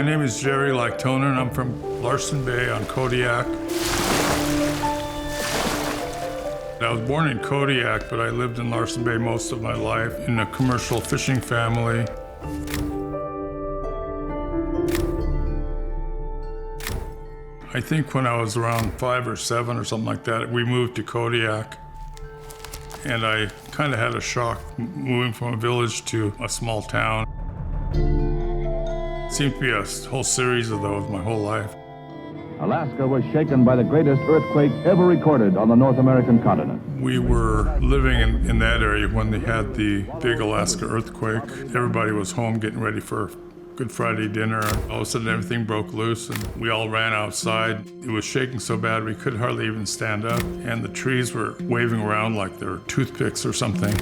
name is Jerry Laktonen. I'm from Larsen Bay on Kodiak. I was born in Kodiak, but I lived in Larsen Bay most of my life in a commercial fishing family. I think when I was around 5 or 7 or something like that, we moved to Kodiak. And I kind of had a shock moving from a village to a small town. It seemed to be a whole series of those my whole life. Alaska was shaken by the greatest earthquake ever recorded on the North American continent. We were living in that area when they had the big Alaska earthquake. Everybody was home getting ready for Good Friday dinner. All of a sudden everything broke loose and we all ran outside. It was shaking so bad we could hardly even stand up, and the trees were waving around like they were toothpicks or something.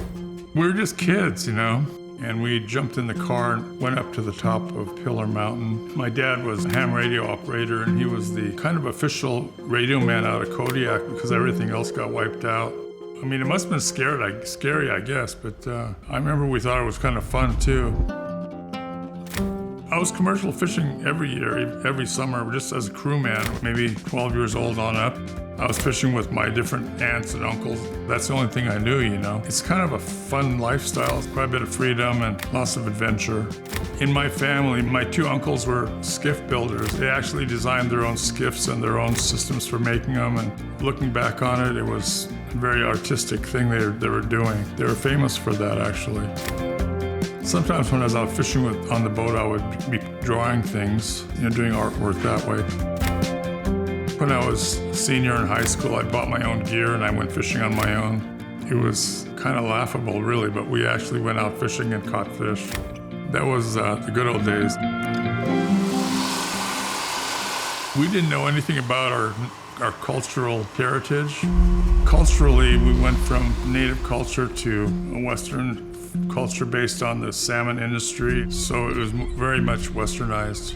We were just kids, you know, and we jumped in the car and went up to the top of Pillar Mountain. My dad was a ham radio operator, and he was the kind of official radio man out of Kodiak because everything else got wiped out. I mean, it must have been scary, I guess, but I remember we thought it was kind of fun too. I was commercial fishing every year, every summer, just as a crewman, maybe 12 years old on up. I was fishing with my different aunts and uncles. That's the only thing I knew, you know. It's kind of a fun lifestyle, quite a bit of freedom and lots of adventure. In my family, my 2 uncles were skiff builders. They actually designed their own skiffs and their own systems for making them. And looking back on it, it was a very artistic thing they were doing. They were famous for that, actually. Sometimes when I was out fishing on the boat, I would be drawing things, you know, doing artwork that way. When I was a senior in high school, I bought my own gear and I went fishing on my own. It was kind of laughable, really, but we actually went out fishing and caught fish. That was the good old days. We didn't know anything about our cultural heritage. Culturally, we went from native culture to a Western culture based on the salmon industry, so it was very much westernized.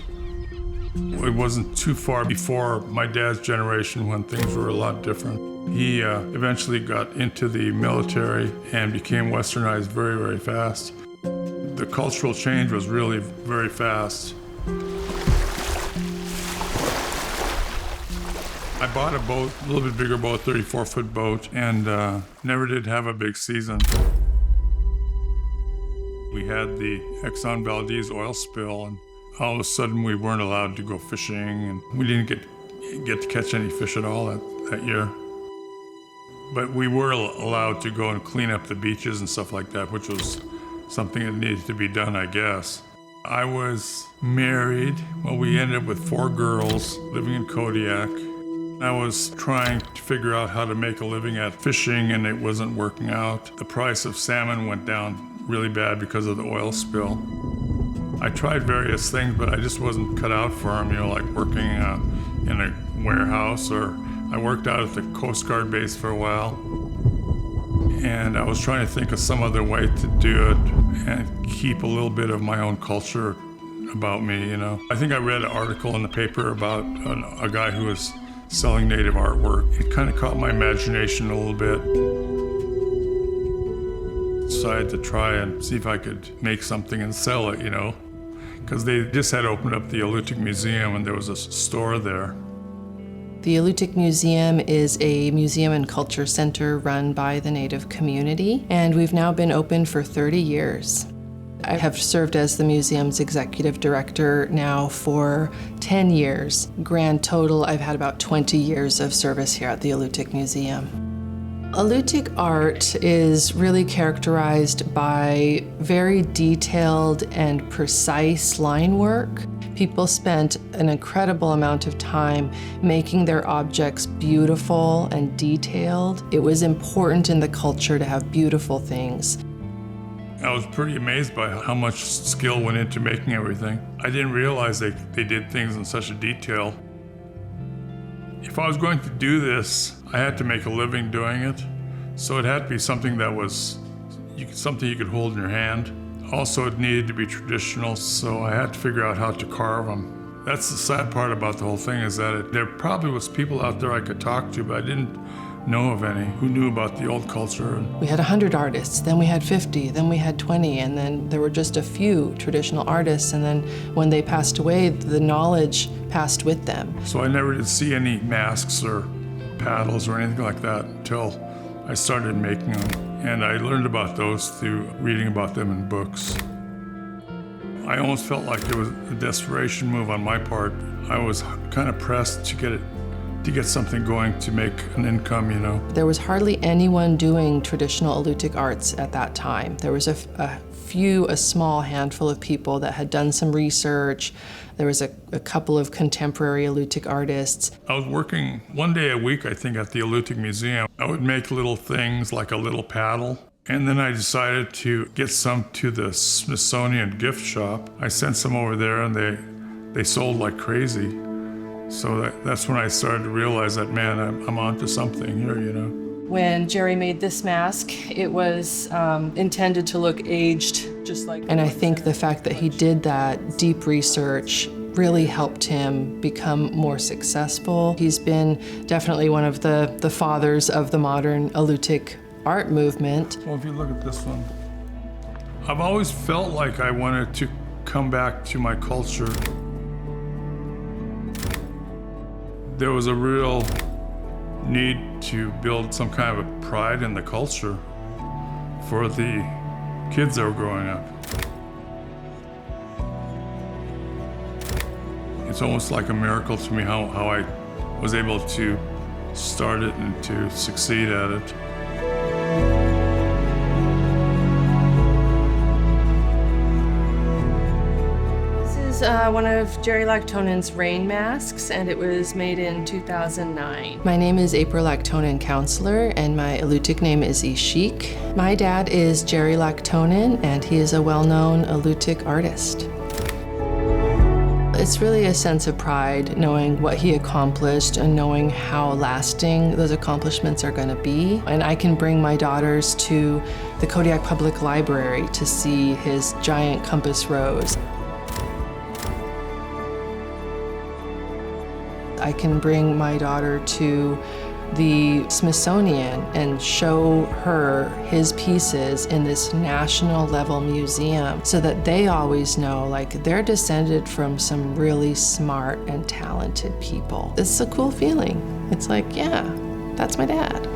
It wasn't too far before my dad's generation when things were a lot different. He eventually got into the military and became westernized very, very fast. The cultural change was really very fast. I bought a boat, a little bit bigger boat, 34-foot boat, and never did have a big season. We had the Exxon Valdez oil spill, and all of a sudden we weren't allowed to go fishing, and we didn't get to catch any fish at all that year. But we were allowed to go and clean up the beaches and stuff like that, which was something that needed to be done, I guess. I was married. Well, we ended up with 4 girls living in Kodiak. I was trying to figure out how to make a living at fishing, and it wasn't working out. The price of salmon went down really bad because of the oil spill. I tried various things, but I just wasn't cut out for them, you know, like working in a warehouse, or I worked out at the Coast Guard base for a while. And I was trying to think of some other way to do it and keep a little bit of my own culture about me, you know. I think I read an article in the paper about a guy who was selling native artwork. It kind of caught my imagination a little bit. Decided to try and see if I could make something and sell it, you know, because they just had opened up the Alutiiq Museum and there was a store there. The Alutiiq Museum is a museum and culture center run by the Native community, and we've now been open for 30 years. I have served as the museum's executive director now for 10 years. Grand total, I've had about 20 years of service here at the Alutiiq Museum. Alutiiq art is really characterized by very detailed and precise line work. People spent an incredible amount of time making their objects beautiful and detailed. It was important in the culture to have beautiful things. I was pretty amazed by how much skill went into making everything. I didn't realize they did things in such a detail. If I was going to do this, I had to make a living doing it. So it had to be something that was something you could hold in your hand. Also, it needed to be traditional, so I had to figure out how to carve them. That's the sad part about the whole thing, is that there probably was people out there I could talk to, but I didn't know of any who knew about the old culture. We had 100 artists, then we had 50, then we had 20, and then there were just a few traditional artists, and then when they passed away, the knowledge passed with them. So I never did see any masks or paddles or anything like that until I started making them. And I learned about those through reading about them in books. I almost felt like it was a desperation move on my part. I was kind of pressed to get something going to make an income, you know. There was hardly anyone doing traditional Alutiiq arts at that time. There was a small handful of people that had done some research. There was a couple of contemporary Alutiiq artists. I was working one day a week, I think, at the Alutiiq Museum. I would make little things like a little paddle. And then I decided to get some to the Smithsonian gift shop. I sent some over there and they sold like crazy. So that's when I started to realize that, man, I'm onto something here, you know. When Jerry made this mask, it was intended to look aged, just like. And I think the fact that he did that deep research really helped him become more successful. He's been definitely one of the fathers of the modern Alutiiq art movement. Well, if you look at this one, I've always felt like I wanted to come back to my culture. There was a real need to build some kind of a pride in the culture for the kids that were growing up. It's almost like a miracle to me how I was able to start it and to succeed at it. One of Jerry Laktonen's rain masks, and it was made in 2009. My name is April Laktonen Counselor, and my Alutiiq name is Ishik. My dad is Jerry Laktonen, and he is a well-known Alutiiq artist. It's really a sense of pride knowing what he accomplished and knowing how lasting those accomplishments are going to be. And I can bring my daughters to the Kodiak Public Library to see his giant compass rose. I can bring my daughter to the Smithsonian and show her his pieces in this national level museum so that they always know, like, they're descended from some really smart and talented people. It's a cool feeling. It's like, yeah, that's my dad.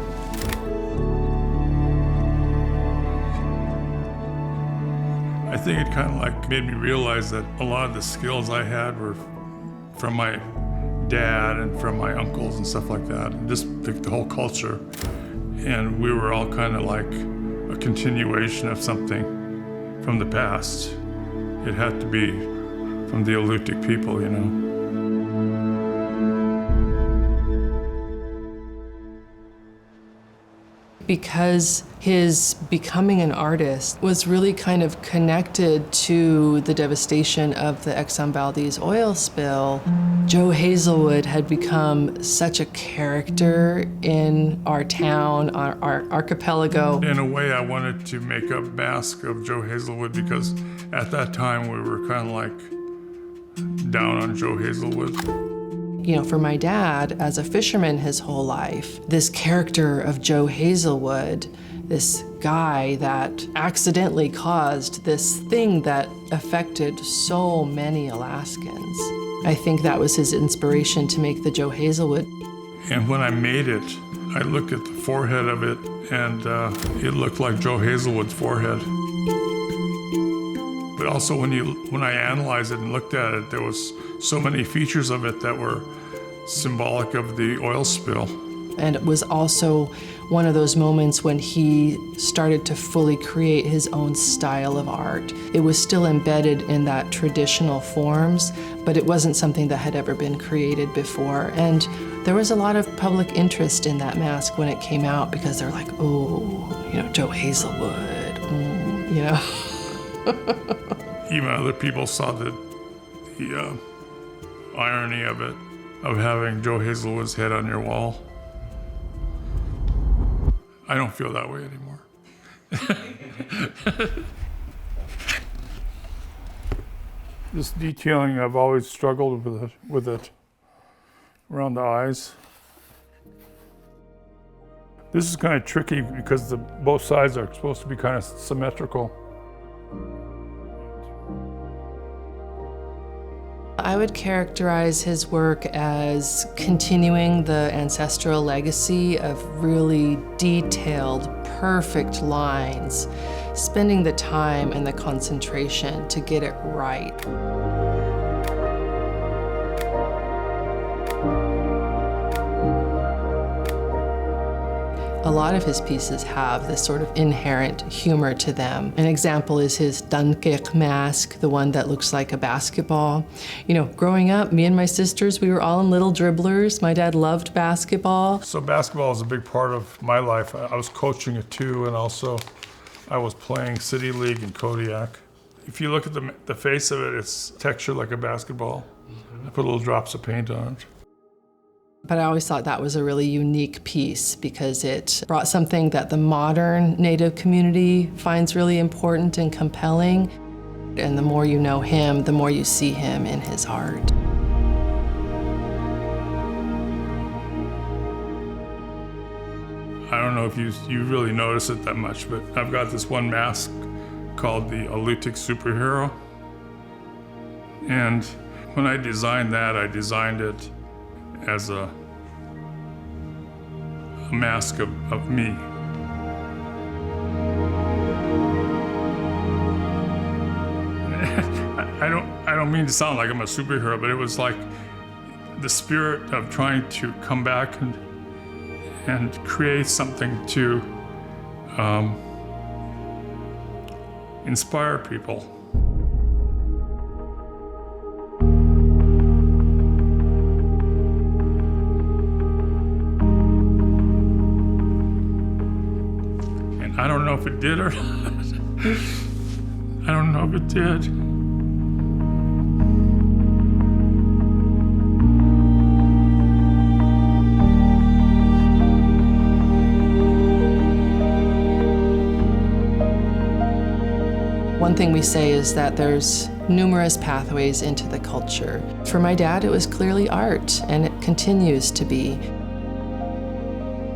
I think it kind of like made me realize that a lot of the skills I had were from my dad and from my uncles and stuff like that, and just the whole culture. And we were all kind of like a continuation of something from the past. It had to be from the Alutiiq people, you know. Because his becoming an artist was really kind of connected to the devastation of the Exxon Valdez oil spill, Joe Hazelwood had become such a character in our town, our archipelago. In a way, I wanted to make a mask of Joe Hazelwood because at that time we were kind of like down on Joe Hazelwood. You know, for my dad, as a fisherman his whole life, this character of Joe Hazelwood, this guy that accidentally caused this thing that affected so many Alaskans. I think that was his inspiration to make the Joe Hazelwood. And when I made it, I looked at the forehead of it, and it looked like Joe Hazelwood's forehead. But also when I analyzed it and looked at it, there was so many features of it that were symbolic of the oil spill. And it was also one of those moments when he started to fully create his own style of art. It was still embedded in that traditional forms, but it wasn't something that had ever been created before. And there was a lot of public interest in that mask when it came out because they're like, oh, you know, Joe Hazelwood, you know. Even other people saw the irony of it, of having Joe Hazelwood's head on your wall. I don't feel that way anymore. This detailing, I've always struggled with it around the eyes. This is kind of tricky because both sides are supposed to be kind of symmetrical. I would characterize his work as continuing the ancestral legacy of really detailed, perfect lines, spending the time and the concentration to get it right. A lot of his pieces have this sort of inherent humor to them. An example is his Dunkirk mask, the one that looks like a basketball. You know, growing up, me and my sisters, we were all little dribblers. My dad loved basketball. So basketball is a big part of my life. I was coaching it too, and also I was playing City League in Kodiak. If you look at the face of it, it's textured like a basketball. I put little drops of paint on it. But I always thought that was a really unique piece because it brought something that the modern Native community finds really important and compelling. And the more you know him, the more you see him in his art. I don't know if you really notice it that much, but I've got this one mask called the Alutiiq Superhero. And when I designed that, I designed it as a mask of me. I don't mean to sound like I'm a superhero, but it was like the spirit of trying to come back and create something to inspire people. I don't know if it did or not. I don't know if it did. One thing we say is that there's numerous pathways into the culture. For my dad, it was clearly art, and it continues to be.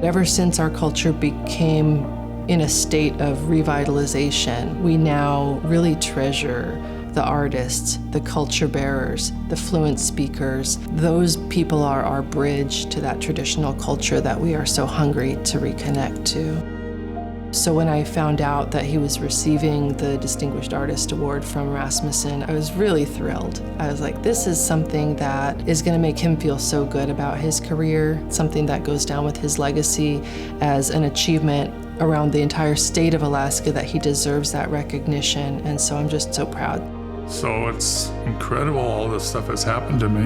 Ever since our culture became in a state of revitalization, we now really treasure the artists, the culture bearers, the fluent speakers. Those people are our bridge to that traditional culture that we are so hungry to reconnect to. So when I found out that he was receiving the Distinguished Artist Award from Rasmuson, I was really thrilled. I was like, this is something that is gonna make him feel so good about his career, something that goes down with his legacy as an achievement around the entire state of Alaska, that he deserves that recognition. And so I'm just so proud. So it's incredible all this stuff has happened to me.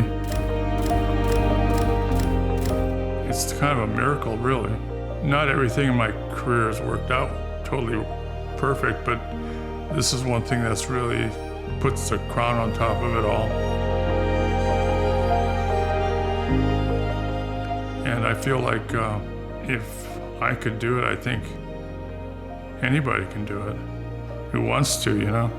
It's kind of a miracle, really. Not everything in my career has worked out totally perfect, but this is one thing that's really puts the crown on top of it all. And I feel like if I could do it, I think anybody can do it who wants to, you know?